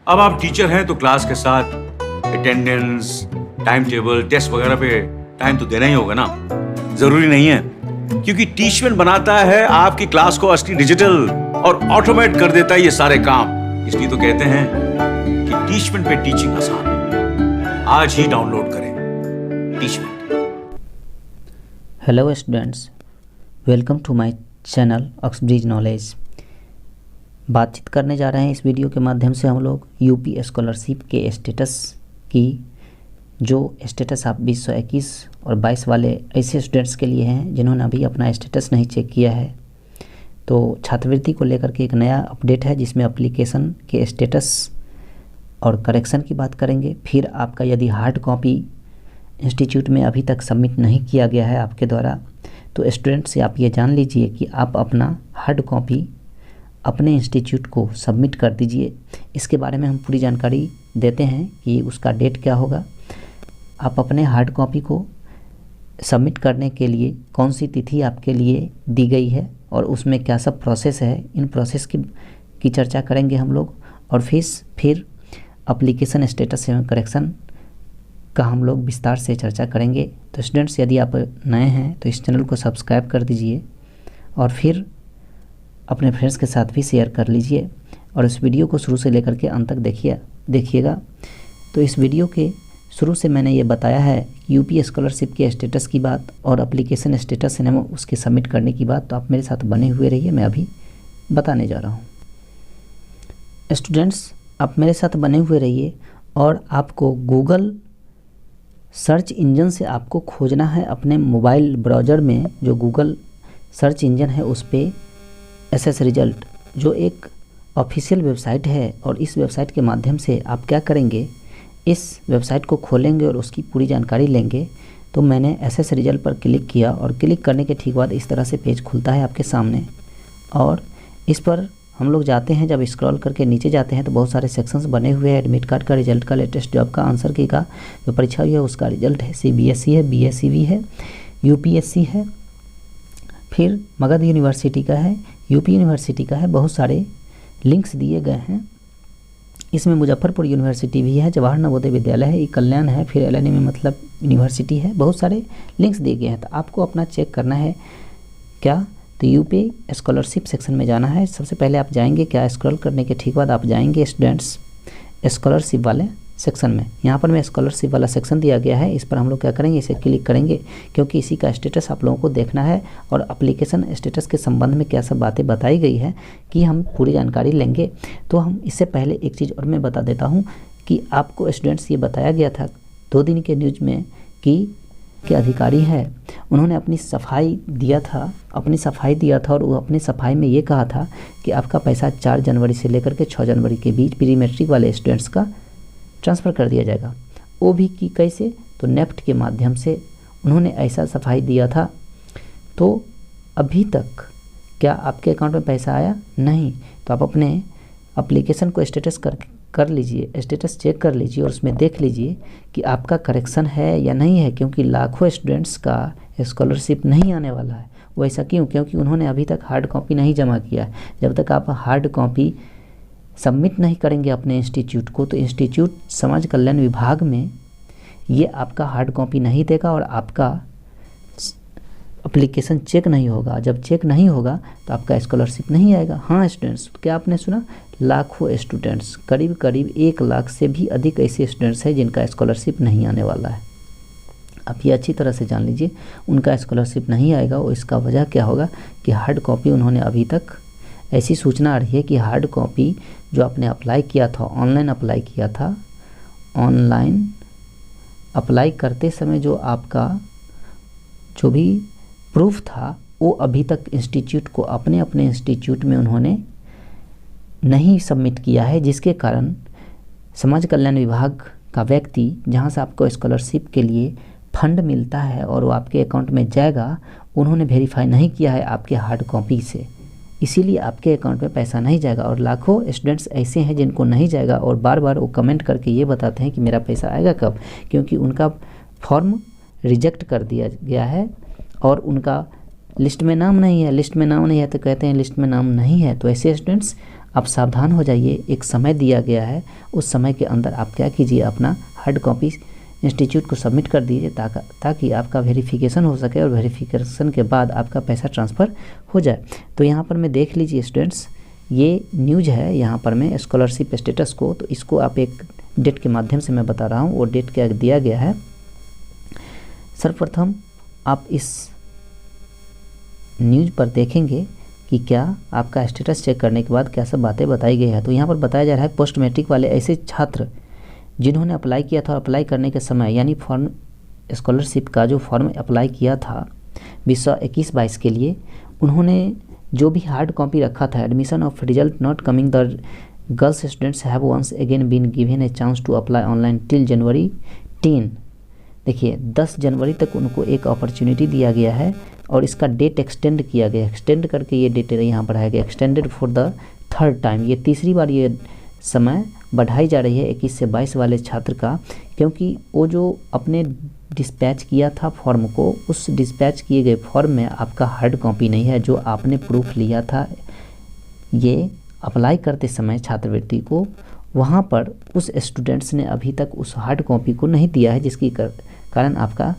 अब आप टीचर हैं तो क्लास के साथ अटेंडेंस, टाइम टेबल, टेस्ट वगैरह पे टाइम तो देना ही होगा ना। जरूरी नहीं है, क्योंकि टीचमेंट बनाता है आपकी क्लास को असली डिजिटल और ऑटोमेट कर देता है ये सारे काम। इसलिए तो कहते हैं कि टीचमेंट पे टीचिंग आसान है। आज ही डाउनलोड करें Teachmint. Hello students, welcome to my channel Oxbridge Knowledge. बातचीत करने जा रहे हैं इस वीडियो के माध्यम से हम लोग यूपी स्कॉलरशिप के स्टेटस की, जो स्टेटस आप 2021 और 22 वाले ऐसे स्टूडेंट्स के लिए हैं जिन्होंने अभी अपना स्टेटस नहीं चेक किया है। तो छात्रवृत्ति को लेकर के एक नया अपडेट है जिसमें एप्लीकेशन के स्टेटस और करेक्शन की बात करेंगे। फिर आपका यदि हार्ड कॉपी इंस्टीट्यूट में अभी तक सबमिट नहीं किया गया है आपके द्वारा, तो स्टूडेंट से आप ये जान लीजिए कि आप अपना हार्ड कॉपी अपने इंस्टीट्यूट को सबमिट कर दीजिए। इसके बारे में हम पूरी जानकारी देते हैं कि उसका डेट क्या होगा। आप अपने हार्ड कॉपी को सबमिट करने के लिए कौन सी तिथि आपके लिए दी गई है और उसमें क्या सब प्रोसेस है, इन प्रोसेस की चर्चा करेंगे हम लोग। और फिर एप्लीकेशन स्टेटस एवं करेक्शन का हम लोग विस्तार से चर्चा करेंगे। तो स्टूडेंट्स, यदि आप नए हैं तो इस चैनल को सब्सक्राइब कर दीजिए और फिर अपने फ्रेंड्स के साथ भी शेयर कर लीजिए और इस वीडियो को शुरू से लेकर के अंत तक देखिएगा। तो इस वीडियो के शुरू से मैंने ये बताया है यूपी स्कॉलरशिप के स्टेटस की बात और एप्लीकेशन स्टेटस है उसके सबमिट करने की बात। तो आप मेरे साथ बने हुए रहिए, मैं अभी बताने जा रहा हूँ। स्टूडेंट्स, आप मेरे साथ बने हुए रहिए और आपको गूगल सर्च इंजन से आपको खोजना है अपने मोबाइल ब्राउज़र में। जो गूगल सर्च इंजन है उस पर एसएस रिजल्ट, जो एक ऑफिशियल वेबसाइट है, और इस वेबसाइट के माध्यम से आप क्या करेंगे, इस वेबसाइट को खोलेंगे और उसकी पूरी जानकारी लेंगे। तो मैंने एसएस रिजल्ट पर क्लिक किया और क्लिक करने के ठीक बाद इस तरह से पेज खुलता है आपके सामने। और इस पर हम लोग जाते हैं, जब स्क्रॉल करके नीचे जाते हैं तो बहुत सारे सेक्शंस बने हुए हैं। एडमिट कार्ड का रिजल्ट का, लेटेस्ट जॉब का, आंसर की का जो परीक्षा हुई है उसका रिजल्ट है, सीबीएसई है, बीएसईबी है, यूपीएससी है, फिर मगध यूनिवर्सिटी का है, यूपी यूनिवर्सिटी का है। बहुत सारे लिंक्स दिए गए हैं। इसमें मुजफ्फरपुर यूनिवर्सिटी भी है, जवाहर नवोदय विद्यालय है, कल्याण है, फिर एलएनए में मतलब यूनिवर्सिटी है। बहुत सारे लिंक्स दिए गए हैं। तो आपको अपना चेक करना है क्या, तो यूपी स्कॉलरशिप सेक्शन में जाना है। सबसे पहले आप जाएंगे क्या, स्क्रॉल करने के ठीक बाद आप जाएंगे स्टूडेंट्स स्कॉलरशिप वाले सेक्शन में। यहाँ पर मैं स्कॉलरशिप वाला सेक्शन दिया गया है, इस पर हम लोग क्या करेंगे, इसे क्लिक करेंगे, क्योंकि इसी का स्टेटस आप लोगों को देखना है और एप्लीकेशन स्टेटस के संबंध में क्या सब बातें बताई गई है कि हम पूरी जानकारी लेंगे। तो हम इससे पहले एक चीज़ और मैं बता देता हूँ कि आपको स्टूडेंट्स ये बताया गया था 2 दिन के न्यूज़ में कि अधिकारी है उन्होंने अपनी सफाई दिया था और वो अपनी सफाई में ये कहा था कि आपका पैसा 4 जनवरी से लेकर के 6 जनवरी के बीच प्री मैट्रिक वाले स्टूडेंट्स का ट्रांसफ़र कर दिया जाएगा। वो भी कि कैसे, तो नेफ्ट के माध्यम से उन्होंने ऐसा सफाई दिया था। तो अभी तक क्या आपके अकाउंट में पैसा आया? नहीं। तो आप अपने एप्लीकेशन को स्टेटस कर लीजिए, स्टेटस चेक कर लीजिए और उसमें देख लीजिए कि आपका करेक्शन है या नहीं है, क्योंकि लाखों स्टूडेंट्स का स्कॉलरशिप नहीं आने वाला है। वो ऐसा क्यों? क्योंकि उन्होंने अभी तक हार्ड कॉपी नहीं जमा किया है। जब तक आप हार्ड कॉपी सबमिट नहीं करेंगे अपने इंस्टीट्यूट को, तो इंस्टीट्यूट समाज कल्याण विभाग में ये आपका हार्ड कॉपी नहीं देगा और आपका एप्लीकेशन चेक नहीं होगा। जब चेक नहीं होगा तो आपका स्कॉलरशिप नहीं आएगा। हाँ स्टूडेंट्स, क्या आपने सुना? लाखों स्टूडेंट्स, करीब 1 लाख से भी अधिक ऐसे स्टूडेंट्स हैं जिनका स्कॉलरशिप नहीं आने वाला है। आप ये अच्छी तरह से जान लीजिए, उनका स्कॉलरशिप नहीं आएगा। और इसका वजह क्या होगा कि हार्ड कॉपी उन्होंने अभी तक, ऐसी सूचना आ रही है कि हार्ड कॉपी जो आपने अप्लाई किया था, ऑनलाइन अप्लाई किया था, ऑनलाइन अप्लाई करते समय जो आपका जो भी प्रूफ था वो अभी तक इंस्टीट्यूट को अपने इंस्टीट्यूट में उन्होंने नहीं सबमिट किया है, जिसके कारण समाज कल्याण विभाग का व्यक्ति जहां से आपको स्कॉलरशिप के लिए फंड मिलता है और वो आपके अकाउंट में जाएगा, उन्होंने वेरीफाई नहीं किया है आपके हार्ड कॉपी से, इसीलिए आपके अकाउंट में पैसा नहीं जाएगा। और लाखों स्टूडेंट्स ऐसे हैं जिनको नहीं जाएगा और बार बार वो कमेंट करके ये बताते हैं कि मेरा पैसा आएगा कब, क्योंकि उनका फॉर्म रिजेक्ट कर दिया गया है और उनका लिस्ट में नाम नहीं है। लिस्ट में नाम नहीं है तो कहते हैं लिस्ट में नाम नहीं है। तो ऐसे स्टूडेंट्स आप सावधान हो जाइए, एक समय दिया गया है, उस समय के अंदर आप क्या कीजिए, अपना हार्ड कॉपी इंस्टीट्यूट को सबमिट कर दीजिए ताकि आपका वेरिफिकेशन हो सके और वेरिफिकेशन के बाद आपका पैसा ट्रांसफ़र हो जाए। तो यहाँ पर मैं देख लीजिए स्टूडेंट्स, ये न्यूज़ है यहाँ पर मैं स्कॉलरशिप स्टेटस को, तो इसको आप एक डेट के माध्यम से मैं बता रहा हूँ, वो डेट क्या दिया गया है। सर्वप्रथम आप इस न्यूज़ पर देखेंगे कि क्या आपका स्टेटस चेक करने के बाद क्या सब बातें बताई गई है। तो यहाँ पर बताया जा रहा है पोस्ट मैट्रिक वाले ऐसे छात्र जिन्होंने अप्लाई किया था, अप्लाई करने के समय यानी फॉर्म स्कॉलरशिप का जो फॉर्म अप्लाई किया था 2021-22 के लिए, उन्होंने जो भी हार्ड कॉपी रखा था, admission of result not coming the girls students have once again been given a chance to apply online till January 10। देखिए 10 जनवरी तक उनको एक अपॉर्चुनिटी दिया गया है और इसका डेट एक्सटेंड किया गया, एक्सटेंड करके ये डेट यहाँ बढ़ाया गया, extended for the third time. ये तीसरी बार ये समय बढ़ाई जा रही है 21 से 22 वाले छात्र का, क्योंकि वो जो अपने डिस्पैच किया था फॉर्म को, उस डिस्पैच किए गए फॉर्म में आपका हार्ड कॉपी नहीं है जो आपने प्रूफ लिया था ये अप्लाई करते समय छात्रवृत्ति को, वहाँ पर उस स्टूडेंट्स ने अभी तक उस हार्ड कॉपी को नहीं दिया है, जिसकी कारण आपका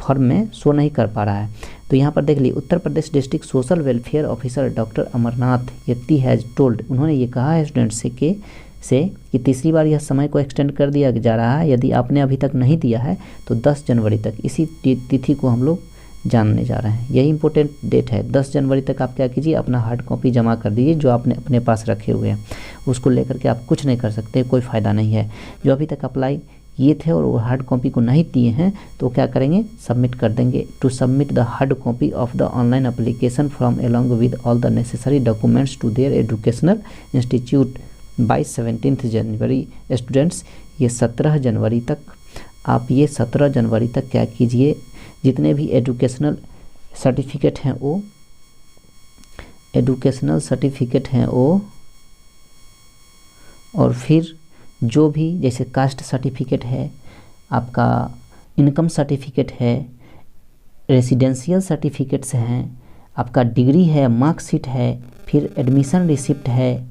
फॉर्म में शो नहीं कर पा रहा है। तो यहाँ पर देख लीजिए, Uttar Pradesh district social welfare officer doctor Amarnath Yati has told, उन्होंने ये कहा है स्टूडेंट्स से कि तीसरी बार यह समय को एक्सटेंड कर दिया जा रहा है। यदि आपने अभी तक नहीं दिया है तो 10 जनवरी तक, इसी तिथि को हम लोग जानने जा रहे हैं, यही इंपॉर्टेंट डेट है। 10 जनवरी तक आप क्या कीजिए, अपना हार्ड कॉपी जमा कर दीजिए जो आपने अपने पास रखे हुए हैं, उसको लेकर के आप कुछ नहीं कर सकते, कोई फ़ायदा नहीं है। जो अभी तक अप्लाई किए थे और वो हार्ड कॉपी को नहीं दिए हैं तो क्या करेंगे, सबमिट कर देंगे। To submit the hard copy of the online application from along with all the necessary documents to their educational institute by 17 January. Students ये 17 जनवरी तक, आप ये 17 जनवरी तक क्या कीजिए, जितने भी एजुकेशनल सर्टिफिकेट हैं वो और फिर जो भी जैसे कास्ट सर्टिफिकेट है, आपका इनकम सर्टिफिकेट है, रेसिडेंशियल सर्टिफिकेट्स हैं, आपका डिग्री है, मार्कशीट है, फिर एडमिशन रिसिप्ट है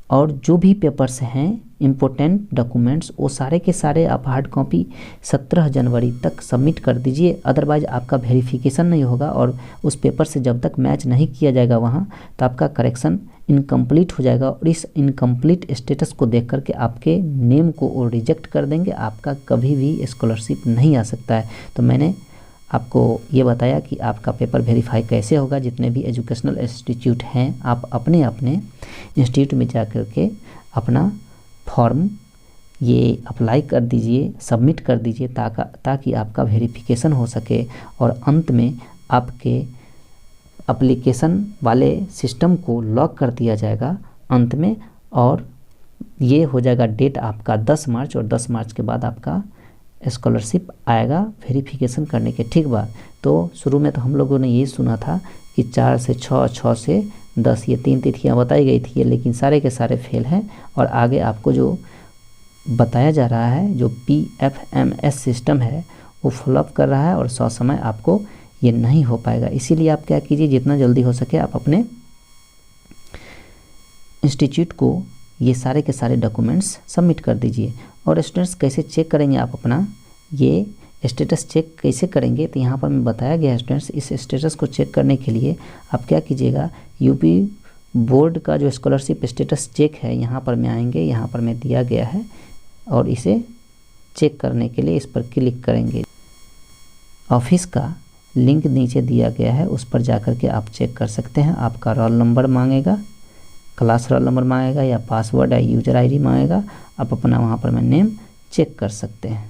और जो भी पेपर्स हैं इम्पोर्टेंट डॉक्यूमेंट्स, वो सारे के सारे आप हार्ड कॉपी 17 जनवरी तक सबमिट कर दीजिए। अदरवाइज आपका वेरिफिकेशन नहीं होगा और उस पेपर से जब तक मैच नहीं किया जाएगा वहाँ, तो आपका करेक्शन इनकम्प्लीट हो जाएगा और इस इनकम्प्लीट स्टेटस को देख करके आपके नेम को वो रिजेक्ट कर देंगे, आपका कभी भी स्कॉलरशिप नहीं आ सकता है। तो मैंने आपको ये बताया कि आपका पेपर वेरीफाई कैसे होगा। जितने भी एजुकेशनल इंस्टीट्यूट हैं, आप अपने अपने इंस्टीट्यूट में जा कर के अपना फॉर्म ये अप्लाई कर दीजिए, सबमिट कर दीजिए ताकि आपका वेरिफिकेशन हो सके और अंत में आपके एप्लीकेशन वाले सिस्टम को लॉक कर दिया जाएगा अंत में, और ये हो जाएगा डेट आपका 10 मार्च और 10 मार्च के बाद आपका स्कॉलरशिप आएगा वेरिफिकेशन करने के ठीक बाद। तो शुरू में तो हम लोगों ने ये सुना था कि 4 से 6, 6 से 10 ये 3 तिथियाँ बताई गई थी, लेकिन सारे के सारे फेल हैं और आगे आपको जो बताया जा रहा है, जो PFMS सिस्टम है वो फॉलोअप कर रहा है और समय आपको ये नहीं हो पाएगा। इसीलिए आप क्या कीजिए, जितना जल्दी हो सके आप अपने इंस्टीट्यूट को ये सारे के सारे डॉक्यूमेंट्स सबमिट कर दीजिए। और स्टूडेंट्स कैसे चेक करेंगे आप अपना ये स्टेटस चेक कैसे करेंगे, तो यहाँ पर मैं बताया गया है स्टूडेंट्स। इस स्टेटस को चेक करने के लिए आप क्या कीजिएगा, यूपी बोर्ड का जो स्कॉलरशिप स्टेटस चेक है यहाँ पर में आएंगे, यहाँ पर में दिया गया है और इसे चेक करने के लिए इस पर क्लिक करेंगे। ऑफिस का लिंक नीचे दिया गया है, उस पर जाकर के आप चेक कर सकते हैं। आपका रोल नंबर मांगेगा, क्लास रोल नंबर मांगेगा या पासवर्ड या यूजर ID मांगेगा, आप अपना वहाँ पर में नेम चेक कर सकते हैं।